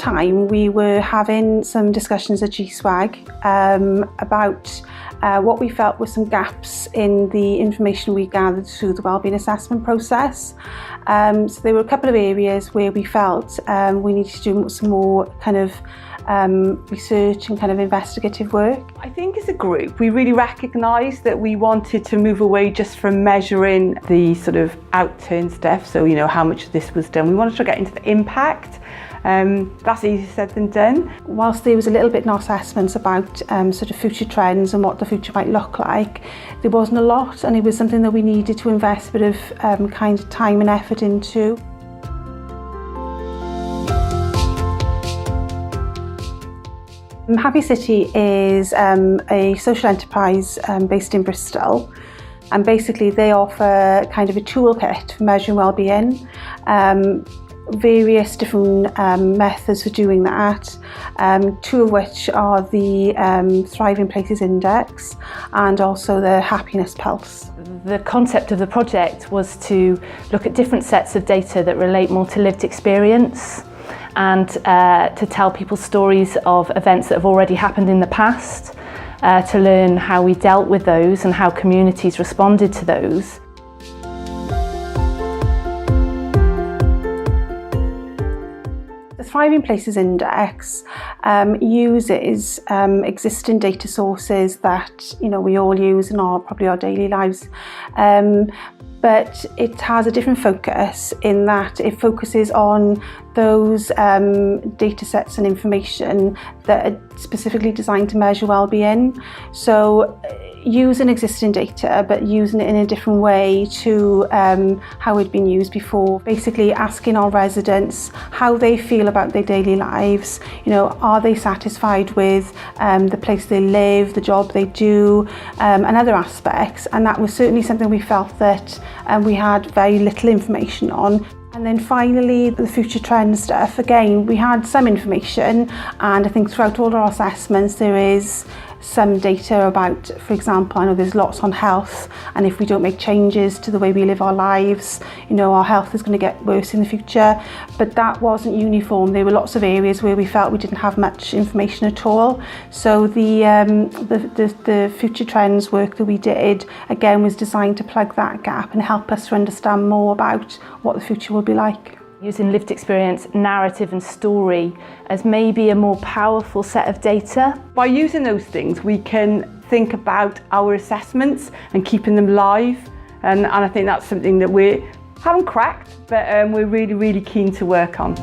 time we were having some discussions at GSWAG about what we felt were some gaps in the information we gathered through the wellbeing assessment process. So there were a couple of areas where we felt we needed to do some more kind of research and kind of investigative work. I think as a group we really recognised that we wanted to move away just from measuring the sort of outturn stuff, so you know how much of this was done. We wanted to get into the impact. That's easier said than done. Whilst there was a little bit in our assessments about sort of future trends and what the future might look like, there wasn't a lot, and it was something that we needed to invest a bit of kind of time and effort into. Happy City is a social enterprise based in Bristol, and basically they offer kind of a toolkit for measuring wellbeing, various different methods for doing that, two of which are the Thriving Places Index and also the Happiness Pulse. The concept of the project was to look at different sets of data that relate more to lived experience, and to tell people stories of events that have already happened in the past, to learn how we dealt with those and how communities responded to those. The Thriving Places Index uses existing data sources that we all use in probably our daily lives. But it has a different focus in that it focuses on those data sets and information that are specifically designed to measure well-being. So using existing data but using it in a different way to how it'd been used before. Basically asking our residents how they feel about their daily lives. Are they satisfied with the place they live, the job they do, and other aspects. And that was certainly something we felt that we had very little information on. And then finally, the future trend stuff. Again, we had some information, and I think throughout all our assessments there is some data about, for example, I know there's lots on health, and if we don't make changes to the way we live our lives, our health is going to get worse in the future. But that wasn't uniform. There were lots of areas where we felt we didn't have much information at all. So the future trends work that we did, again, was designed to plug that gap and help us to understand more about what the future will be like. Using lived experience, narrative and story as maybe a more powerful set of data. By using those things we can think about our assessments and keeping them live, and I think that's something that we haven't cracked, but we're really keen to work on.